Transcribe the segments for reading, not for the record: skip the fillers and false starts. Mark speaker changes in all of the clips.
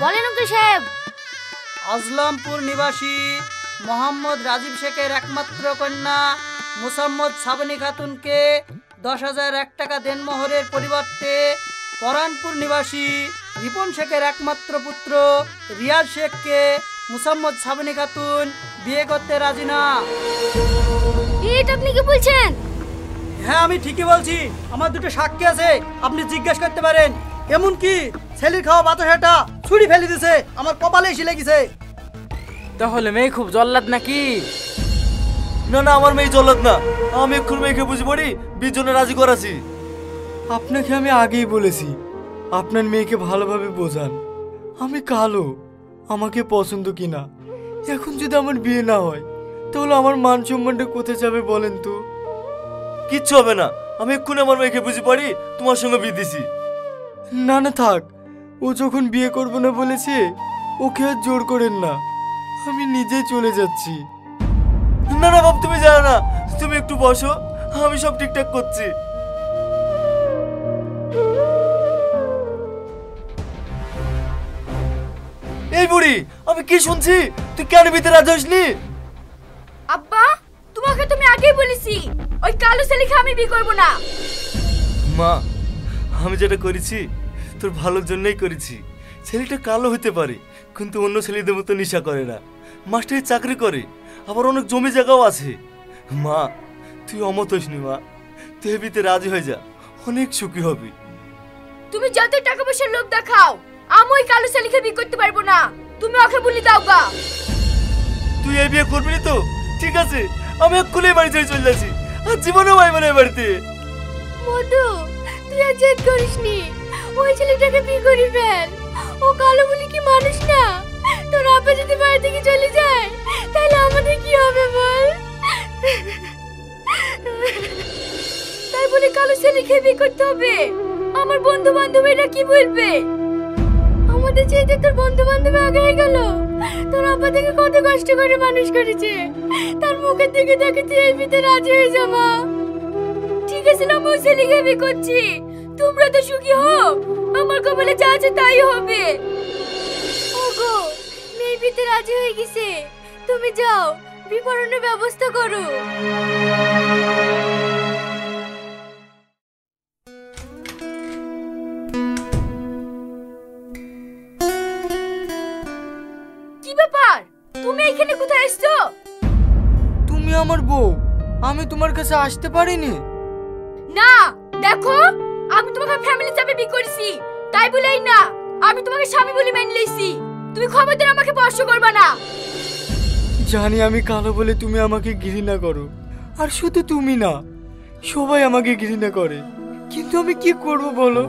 Speaker 1: বলেন উকিল সাহেব।
Speaker 2: আজলামপুর নিবাসী মোহাম্মদ রাজীব শেখের একমাত্র কন্যা মুসাম্মদ সাবনী খাতুনকে 10,001 টাকা দেনমোহরের পরিবর্তে পরানপুর নিবাসী রিপন শেখের একমাত্র পুত্র রিয়াজ শেখকে মুসাম্মদ সাবনী খাতুন বিয়ে করতে রাজি না।
Speaker 1: এটা আপনি কি বলছেন?
Speaker 2: হ্যাঁ, আমি ঠিকই বলছি। আমার দুটো সাক্ষী আছে, আপনি জিজ্ঞেস করতে পারেন। এমন কি ছেলের খাওয়া বাতাসাটা ছুরি ফেলে দিছে, আমার কপালে এসে লেগেছে।
Speaker 3: তাহলে মেয়ে খুব জল্লাদ নাকি?
Speaker 4: না না, আমার মেয়ে জল্লাদ না। আমি এক্ষুনি মেয়েকে বুঝে পড়ি 20 জনে রাজি করাছি।
Speaker 5: আপনাকে আমি আগেই বলেছি আপনার মেয়েকে ভালোভাবে বোঝান। আমি কালো, আমাকে পছন্দ কিনা। এখন যদি আমার বিয়ে না হয় তাহলে আমার মান সম্মানটা কোথায় যাবে বলেন তো?
Speaker 4: কিচ্ছু হবে না, আমি এক্ষুনি আমার মেয়েকে বুঝে পড়ি তোমার সঙ্গে বিয়ে দিছি।
Speaker 5: না না থাক, ও যখন বিয়ে করবো না বলেছে ওকে আর জোর করেন না, আমি নিজেই চলে যাচ্ছি।
Speaker 4: না না বাপ, তুমি জানো না, তুমি একটু বসো, আমি সব ঠিকঠাক করছি। এই বুড়ি, আমি কি শুনছি? তুই কেন বিতে রাজি হসনি?
Speaker 1: আব্বা, তোমাকে তুমি আগেই বলেছি ওই কালো ছেলেকে আমি বিয়ে করব না।
Speaker 4: মা, আমি যেটা করেছি তোর ভালোর জন্যই করেছি। ছেলেটা কালো হতে পারে কিন্তু অন্য ছেলেদের মতো নেশা করে না, মাস্টারি চাকরি করে, আবার অনেক জমি জায়গাও আছে। মা, তুই অমত হসনি মা, তুই বিতে রাজি হয়ে যা, অনেক সুখী হবি।
Speaker 1: তুমি যত টাকা পয়সার লোভ দেখাও, আমি ওই কালো ছেলেকে বিয়ে করতে পারবো না। তুমি ওকে বলে দাও গা।
Speaker 4: তুই এই বিয়ে করবি না তো? ঠিক আছে, আমি এক্ষুনি বাড়ি ছেড়ে চলে যাচ্ছি, আর জীবনেও আইব না এই বাড়িতে।
Speaker 1: মধু, তুই আর জেদ করিসনি, ওই ছেলেটাকে বিয়ে করি ফেল। ও কালো বলে কি মানুষ না? তোর আপা যদি বাড়ি থেকে চলে যায় তাহলে আমাদের কি হবে বল? তাই বলে কালো ছেলেকে বিয়ে করতে হবে? আমার বন্ধু বান্ধবীরা কি বলবে? আমাদের চাইতে তোর বন্ধু বান্ধব আগে হয়ে গেল। তোর আপা থেকে কত কষ্ট করে মানুষ করেছে, তার মুখের দিকে দেখে তুই এই বিয়েতে রাজি হয়ে যাবা। ঠিক আছে না, আমি ওই ছেলেকে বিয়ে করছি, তোমরা তো সুখী হও, আমার কপালে যা আছে তাই হবে। ওগো, মেয়ে বিয়েতে রাজি হয়ে গেছে, তুমি যাও বিবরণের ব্যবস্থা করো। কি ব্যাপার, তুমি এখানে কোথায় এসছো?
Speaker 5: তুমি আমার বউ, আমি তোমার কাছে আসতে পারিনি।
Speaker 1: না, দেখো, আমি তোমাকে ফ্যামিলি চাপে বিয়ে করেছি, তাই বলেই না আমি তোমাকে স্বামী বলে মেনে লইছি। তুমি খবরদার আমাকে স্পর্শ করবে না।
Speaker 5: জানি আমি কালো বলে তুমি আমাকে ঘৃণা করো, আর শুধু তুমি না, সবাই আমাকে ঘৃণা করে, কিন্তু আমি কি করব বলো?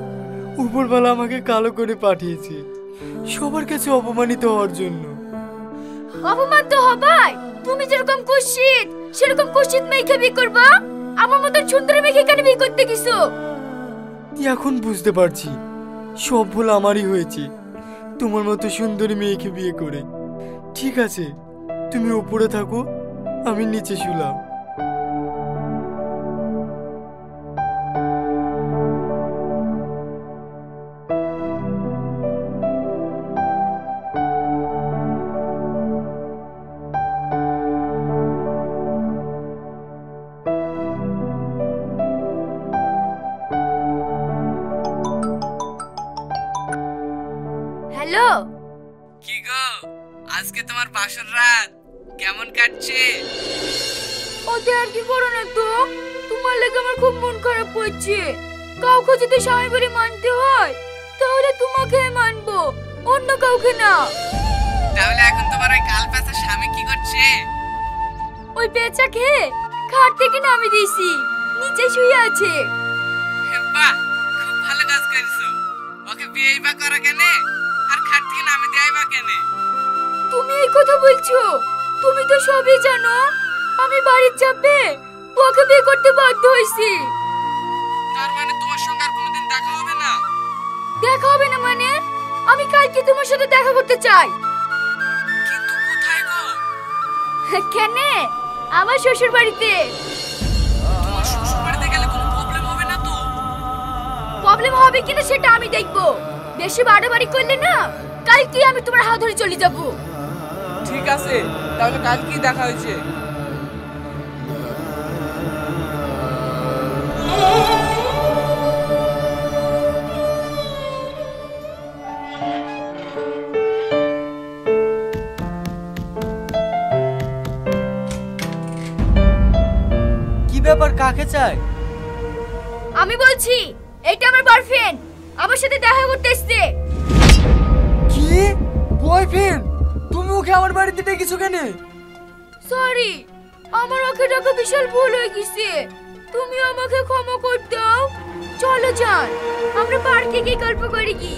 Speaker 5: উপরওয়ালা আমাকে কালো করে পাঠিয়েছে সবার কাছে অপমানিত হওয়ার জন্য।
Speaker 1: অপমান তো হবাই, তুমি যেরকম কুৎসিত সেরকম কুৎসিত মেয়েকে বিয়ে করবা? আমার মতন সুন্দর মেয়েকে কেন বিয়ে করতে গেছো?
Speaker 5: এখন বুঝতে পারছি সব ভুল আমারই হয়েছে তোমার মতো সুন্দরী মেয়েকে বিয়ে করে। ঠিক আছে, তুমি উপরে থাকো, আমি নিচে শুলাম।
Speaker 1: হ্যালো,
Speaker 3: কি গো, আজকে তোমার বাসর রাত কেমন কাটছে?
Speaker 1: ওতে আর কি করো না তো, তোমার লেগে আমার খুব মন খারাপ করছে। কাউকে যদি স্বামী বলে মানতে হয় তাহলে তোমাকে মানবো, অন্য কাউকে না।
Speaker 3: তাহলে এখন তোমার ওই কাল পেঁচা স্বামী কি করছে?
Speaker 1: ওই পেঁচা খেয়ে খাট থেকে নামিয়ে দিয়েছি, নিচে শুয়ে আছে।
Speaker 3: বাহ, খুব ভালো কাজ করেছো। ওকে বিয়েই বা করা কেন, আর খাট থেকে নামিয়ে দেয় বা কেন?
Speaker 1: তুমি এই কথা বলছো? তুমি তো সবই জানো, আমি বাড়ির চাপে ওকে বিয়ে করতে বাধ্য হয়েছি।
Speaker 3: তার মানে তোমার সঙ্গে আর কোনোদিন দেখা হবে না?
Speaker 1: দেখা হবে না মানে? আমি কালকে তোমার সাথে দেখা করতে চাই।
Speaker 3: কিন্তু কোথায় গো?
Speaker 1: কেন? আমার শ্বশুর বাড়িতে।
Speaker 3: তোমার শ্বশুর বাড়িতে গেলে কোনো প্রবলেম হবে না তো?
Speaker 1: প্রবলেম হবে কিনা সেটা আমি দেখবো। বেশি বাড়াবাড়ি করলে না কালকে আমি তোমার হাত ধরে চলে যাব।
Speaker 3: ঠিক আছে, তাহলে কালকেই দেখা হয়েছে।
Speaker 5: কি ব্যাপার, কাকে চাই?
Speaker 1: আমি বলছি এটা আমার বয়ফ্রেন্ড, আমার সাথে দেখা করতে এসেছে।
Speaker 5: কি বয়ফ্রেন্ড? তুমি ওকে আমার বাড়িতে ডেকেছো কেন?
Speaker 1: সরি, আমার ওকে ডাকা বিশাল ভুল হয়ে গেছে, তুমি আমাকে ক্ষমা করে দাও। চলো যান, আমরা পার্কে গিয়ে গল্প করি কি।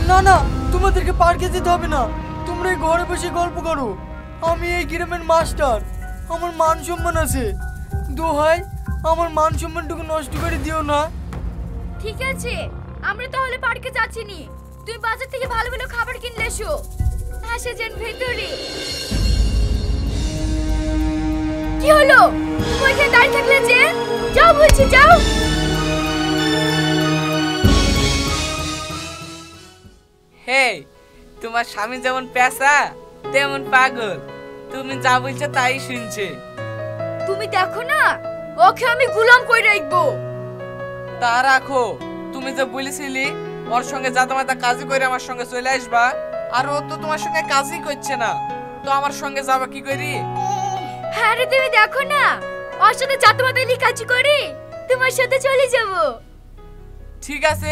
Speaker 5: না না, তোমাদেরকে পার্কে যেতে হবে না, তোমরা এই ঘরে বসে গল্প করো। আমি এই গ্রামের মাস্টার, আমার মান সম্মান আছে। দোহাই, আমার মান সম্মানটুকু নষ্ট করে দিও না।
Speaker 1: ঠিক আছে, আমরা তাহলে পার্কে যাচ্ছি নি, তুমি বাজার থেকে ভালো ভালো খাবার কিনলে এসো। আসে যান ভেতরে। কি হলো, তুমি এখানে দাঁড়িয়ে থাকলে যে? যাও বলছি, যাও।
Speaker 3: হে, তোমার স্বামী যেমন পেশা তেমন পাগল, তুমি যা বলছো তাই শুনছে।
Speaker 1: তুমি দেখো না, ওকে আমি গোলাম করে রাখবো।
Speaker 3: তা রাখো, তুমি যে বলেছিলি ওর সঙ্গে জাতামাতা কাজই করে আমার সঙ্গে চলে আসবা, আর ও তো তোমার সঙ্গে কাজই করছে না, তো আমার সঙ্গে যাবা কি করি?
Speaker 1: হ্যাঁ রে, তুমি দেখো না, ওর সাথে চাতমাতালি কাজ করি, তোমার সাথে চলে যাব।
Speaker 3: ঠিক আছে,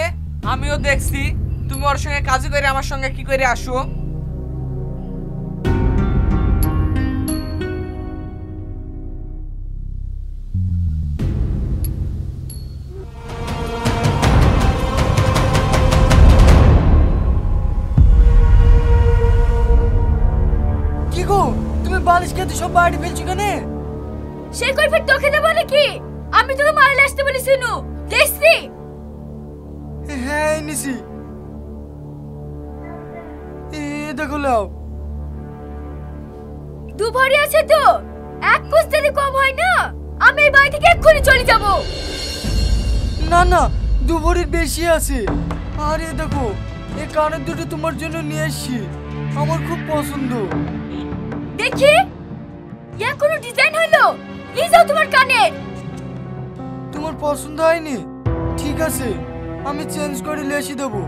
Speaker 3: আমিও দেখছি তুমি ওর সঙ্গে কাজই করে আমার সঙ্গে কি করে আসো।
Speaker 5: কি গো, তুমি বালিশ খেতে সব বাড়ি ফেলছো কেন?
Speaker 1: সে কৈফিয়ত তোকে দেবো নাকি? আমি তোকে মারলে আসতে বলি, শুনু দেখছি।
Speaker 5: হ্যাঁ নিছি, দেখো লাও।
Speaker 1: দুভরি আছে তো, এক কোষ যদি কম হয় না, আমি এই বাড়ি থেকে এক্ষুনি চলে যাব।
Speaker 5: না না, দু ভরির বেশি আছে। আরে দেখো, এই কানের দুটো তোমার জন্য নিয়ে এসছি, আমার খুব পছন্দ।
Speaker 1: দেখি, ইয়া কোনো ডিজাইন হলো? নিয়ে যাও তোমার কানের।
Speaker 5: তোমার পছন্দ হয়নি? ঠিক আছে, আমি চেঞ্জ করে লেসি দেবো।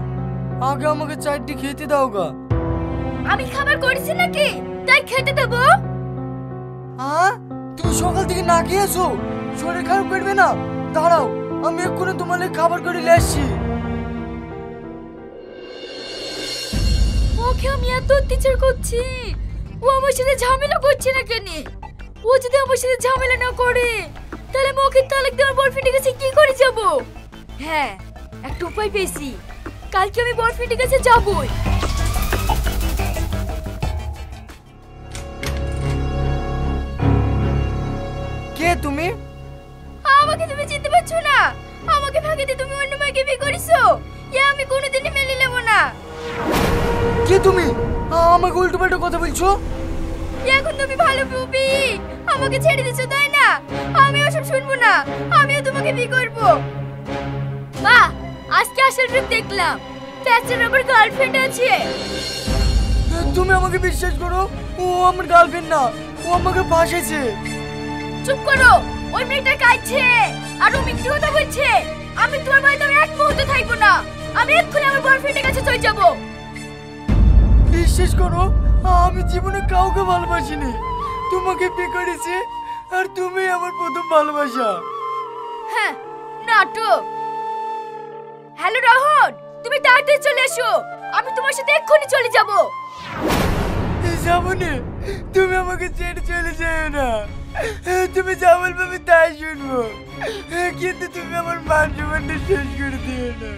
Speaker 5: আগে আমাকে চারটি খেতে দাও গা।
Speaker 1: আমি খাবার করেছি নাকি তাই খেতে দেবো?
Speaker 5: তুমি সকাল থেকে না খেয়েছো, শরীর খারাপ করবে না? দাঁড়াও, আমি এক্ষুনি তোমার লাগি খাবার করে লেসছি।
Speaker 1: ওকে আমি এত অত্যাচার করছি, ও আমার সাথে ঝামেলা করছে না কেন? ও যদি আমার সাথে ঝামেলা না করে, তাহলে আমি ওকে তালাক দেওয়ার বয়ফ্রেন্ডের কাছে কি করে যাব? হ্যাঁ, একটা উপায় পেয়েছি, কালকে আমি বয়ফ্রেন্ডের কাছে যাবই।
Speaker 5: কে তুমি?
Speaker 1: আমাকে তুমি চিনতে পারছো না? আমাকে ফাঁকি দিয়ে তুমি অন্য মেয়েকে বিয়ে করেছো, এ আমি কোনোদিনই মেনে নেব না।
Speaker 5: কে তুমি? আমাকে উল্টো পাল্টা কথা বলছো।
Speaker 1: এখন তুমি ভালো বুবি, আমাকে ছেড়ে দিছো তাই না? আমি ওসব শুনবো না, আমিও তোমাকে বিয়ে করব। বাহ, আজকে আসল রূপ দেখলাম, প্যাচের আমার গার্লফ্রেন্ড আছে।
Speaker 5: তুমি আমাকে বিশ্বাস করো, ও আমার গার্লফ্রেন্ড না, ও আমাকে ফাঁসেছে।
Speaker 1: চুপ করো, ওই মেয়েটা কাঁদছে আর ও মিথ্যে কথা বলছে। আমি তোমার বাড়িতে আমি এক মুহূর্ত থাকবো না, আমি এক্ষুনি আমার বয়ফ্রেন্ডের কাছে চলে যাবো।
Speaker 5: বিশ্বাস করো, আমি জীবনে কাউকে ভালোবাসিনি, তোমাকে বিয়ে করেছি, আর তুমি আমার প্রথম ভালোবাসা।
Speaker 1: হ্যাঁ, নাটক। হ্যালো রহন, তুমি তাড়াতাড়ি চলে এসো, আমি তোমার সাথে এক্ষুনি চলে যাবো।
Speaker 5: যাবনি, তুমি আমাকে ছেড়ে চলে যেও না। তুমি যা বলবে আমি তাই শুনবো, কিন্তু তুমি আমার মান সম্মানটা শেষ করে দিও না।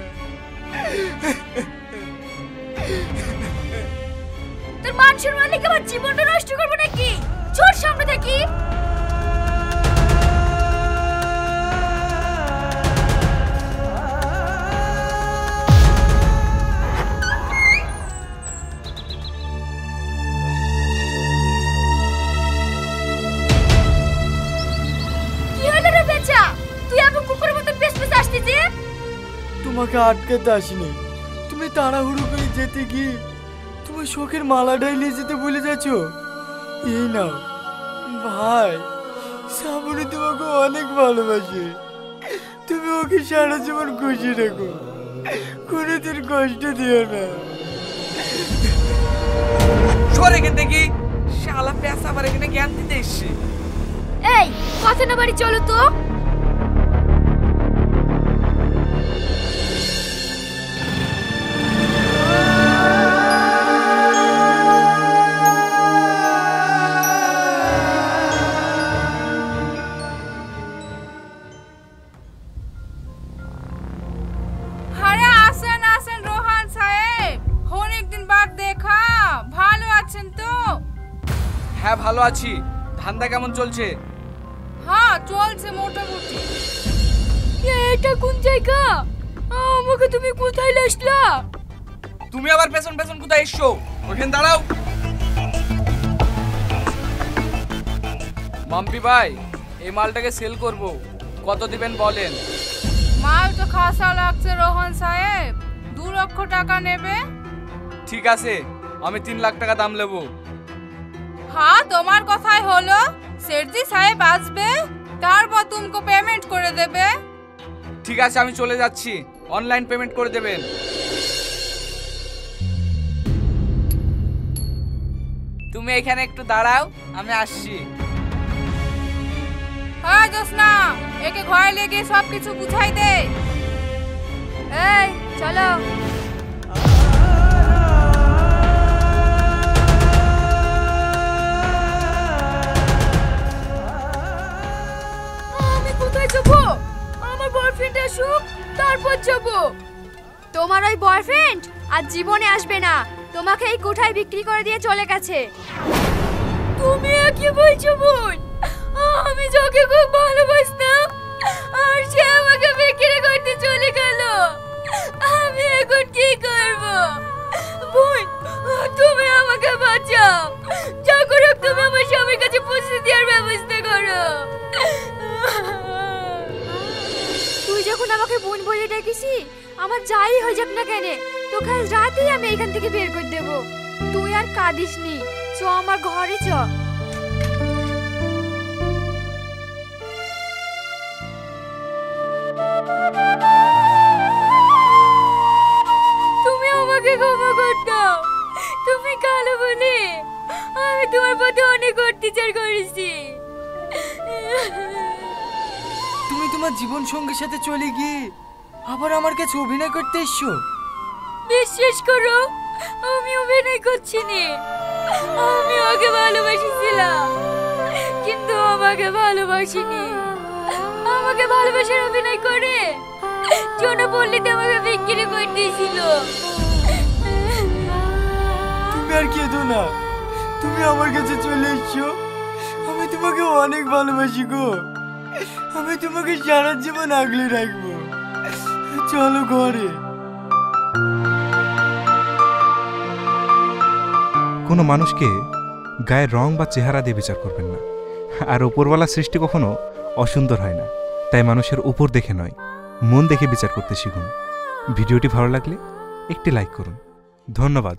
Speaker 1: তোর মান সম্মান লিখে আমার জীবনটা নষ্ট করবো নাকি? ছোট সামনে থাকি। কি হলো রে বেচা, তুই এখন কুকুরের মতো পেছ পেছ আসছিস?
Speaker 5: তোমাকে আটকাতে আসিনি, তুমি আমি তাড়াহুড়ো করে যেতে গিয়ে তোমার শোকের মালাটাই নিয়ে যেতে ভুলে যাচ্ছ। এই নাও ভাই, শ্রাবণী তোমাকে অনেক ভালোবাসে, তুমি ওকে সারা জীবন খুশি রেখো, কোনোদিন কষ্ট দিও না।
Speaker 3: সর এখান থেকে, শালা পেঁচা আবার এখানে জ্ঞান দিতে এসছে।
Speaker 1: এই কথা না বাড়ি চলো তো।
Speaker 6: আরে আসেন আসেন রোহান সাহেব, অনেকদিন বাদ দেখা, ভালো আছেন তো?
Speaker 3: হ্যাঁ ভালো আছি। ধান্দা কেমন চলছে?
Speaker 6: হ্যাঁ চলছে মোটামুটি।
Speaker 1: এটা কোন জায়গা? আমাকে তুমি কোথায় লাসলা?
Speaker 3: তুমি আবার পেছন পেছন কোথায় এসছো? ওখানে দাঁড়াও। মাম্পি ভাই, এই মালটাকে সেল করব, কত দিবেন বলেন?
Speaker 6: মাল তো খাসা লাগছে রোহন সাহেব, 2 লক্ষ টাকা নেবে?
Speaker 3: ঠিক আছে, আমি 3 লাখ টাকা দাম নেব।
Speaker 6: हाँ তোমার কথাই হলো, সেঠজি সাহেব আসবে, তারপর तुमको পেমেন্ট করে দেবে।
Speaker 3: ঠিক আছে, আমি চলে যাচ্ছি, অনলাইন পেমেন্ট করে দেবেন। তুমি এখানে একটু দাঁড়াও, আমি আসছি।
Speaker 6: হ্যাঁ জোসনা, একে ঘরে লেগে সব কিছু বুঝাই দে।
Speaker 1: এই চলো। আমি কোথায় যাব? আমার বয়ফ্রেন্ড আসুক তারপর যাব। তোমার ওই বয়ফ্রেন্ড আর জীবনে আসবে না, তোমাকে এই কোঠায় বিক্রি করে দিয়ে চলে গেছে। তুমি কি বলছো বোন? আমি যাকে খুব ভালোবাসতাম আর সে আমাকে বিক্রি করতে চলে গেল, আমি এখন কি করব? বোন তুমি আমাকে বাঁচাও, যা করো তুমি আমার স্বামীর কাছে পৌঁছে দেওয়ার ব্যবস্থা করো। তুই যখন আমাকে বোন বলে ডেকেছি, আমার যাই হয়ে যাক না কেন, তোকে আজ রাতেই আমি এখান থেকে বের করে দেব। তুই আর কাঁদিস নি, চ আমার ঘরে চ। তুমি আমাকে ক্ষমা করে দাও, তুমি কালো বলে আমি তোমার প্রতি অনেক অত্যাচার করেছি।
Speaker 5: তুমি তোমার জীবন সঙ্গীর সাথে চলে গিয়ে আবার আমার কাছে অভিনয় করতে এসছো?
Speaker 1: বিশ্বাস করো, আমি অভিনয় করছি না, আমি ওকে ভালোবাসিছিলাম, কিন্তু আমাকে ভালোবাসিনি। আমাকে ভালোবাসার অভিনয় করে জনপল্লীতে আমাকে বিক্রি করে দিয়েছিল।
Speaker 5: তুমি আর কেঁদো না, তুমি আমার কাছে চলে এসছো, আমি তোমাকে অনেক ভালোবাসি গো, আমি তোমাকে সারা জীবন আগলে রাখবো। চলো ঘরে।
Speaker 7: কোনো মানুষকে গায়ের রং বা চেহারা দিয়ে বিচার করবেন না, আর উপরওয়ালা সৃষ্টি কখনো অসুন্দর হয় না, তাই মানুষের উপর দেখে নয়, মন দেখে বিচার করতে শিখুন। ভিডিওটি ভালো লাগলে একটি লাইক করুন। ধন্যবাদ।